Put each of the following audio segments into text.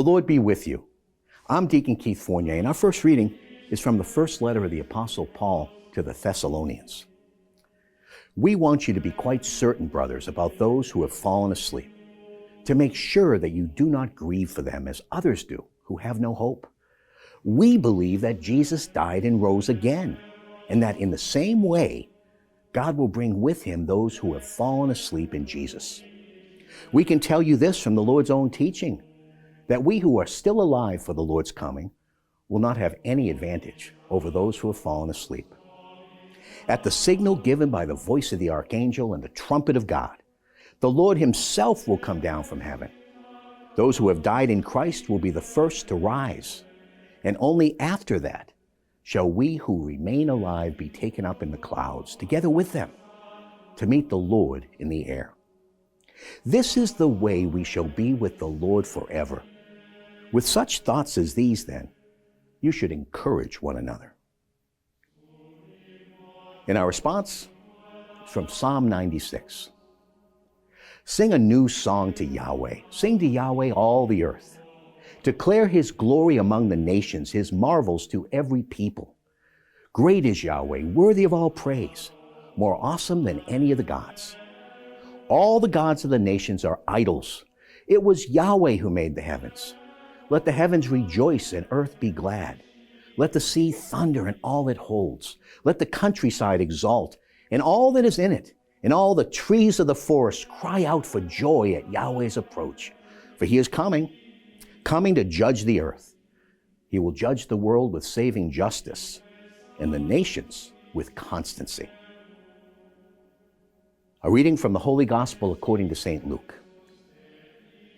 The Lord be with you. I'm Deacon Keith Fournier, and our first reading is from the first letter of the Apostle Paul to the Thessalonians. We want you to be quite certain, brothers, about those who have fallen asleep, to make sure that you do not grieve for them as others do, who have no hope. We believe that Jesus died and rose again, and that in the same way, God will bring with him those who have fallen asleep in Jesus. We can tell you this from the Lord's own teaching, that we who are still alive for the Lord's coming will not have any advantage over those who have fallen asleep. At the signal given by the voice of the Archangel and the trumpet of God, the Lord himself will come down from heaven. Those who have died in Christ will be the first to rise, and only after that shall we who remain alive be taken up in the clouds together with them to meet the Lord in the air. This is the way we shall be with the Lord forever. With such thoughts as these, then, you should encourage one another. In our response, from Psalm 96. Sing a new song to Yahweh. Sing to Yahweh all the earth. Declare his glory among the nations, his marvels to every people. Great is Yahweh, worthy of all praise, more awesome than any of the gods. All the gods of the nations are idols. It was Yahweh who made the heavens. Let the heavens rejoice and earth be glad. Let the sea thunder and all it holds. Let the countryside exult and all that is in it, and all the trees of the forest cry out for joy at Yahweh's approach. For he is coming to judge the earth. He will judge the world with saving justice and the nations with constancy. A reading from the Holy Gospel according to St. Luke.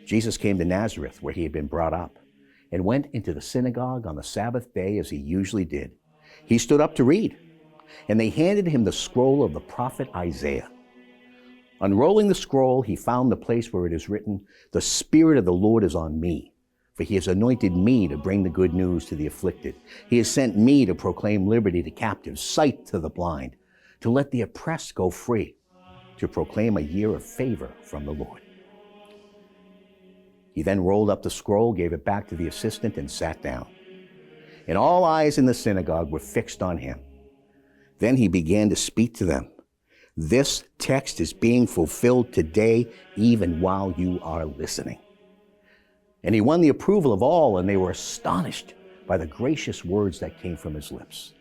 Jesus came to Nazareth, where he had been brought up, and went into the synagogue on the Sabbath day as he usually did. He stood up to read, and they handed him the scroll of the prophet Isaiah. Unrolling the scroll, he found the place where it is written, "The Spirit of the Lord is on me, for he has anointed me to bring the good news to the afflicted. He has sent me to proclaim liberty to captives, sight to the blind, to let the oppressed go free, to proclaim a year of favor from the Lord." He then rolled up the scroll, gave it back to the assistant, and sat down. And all eyes in the synagogue were fixed on him. Then he began to speak to them. This text is being fulfilled today, even while you are listening. And he won the approval of all, and they were astonished by the gracious words that came from his lips.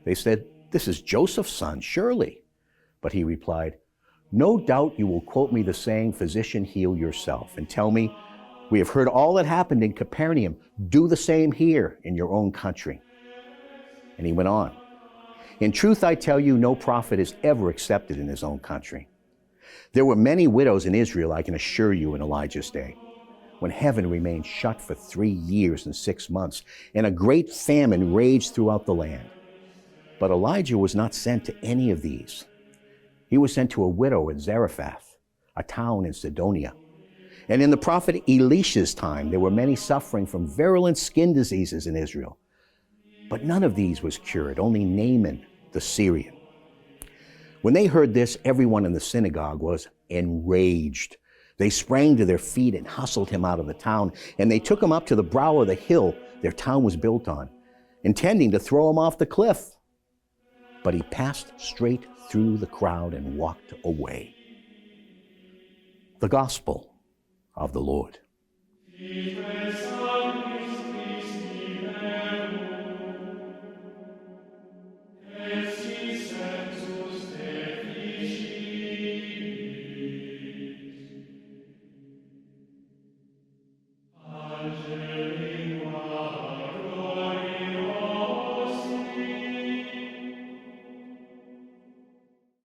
They said, "This is Joseph's son, surely." But he replied, "No doubt you will quote me the saying, 'Physician, heal yourself,' and tell me, 'We have heard all that happened in Capernaum. Do the same here in your own country.'" And he went on, "In truth, I tell you, no prophet is ever accepted in his own country. There were many widows in Israel, I can assure you, in Elijah's day, when heaven remained shut for 3 years and 6 months, and a great famine raged throughout the land. But Elijah was not sent to any of these. He was sent to a widow in Zarephath, a town in Sidonia. And in the prophet Elisha's time, there were many suffering from virulent skin diseases in Israel. But none of these was cured, only Naaman the Syrian." When they heard this, everyone in the synagogue was enraged. They sprang to their feet and hustled him out of the town, and they took him up to the brow of the hill their town was built on, intending to throw him off the cliff. But he passed straight through the crowd and walked away. The Gospel of the Lord.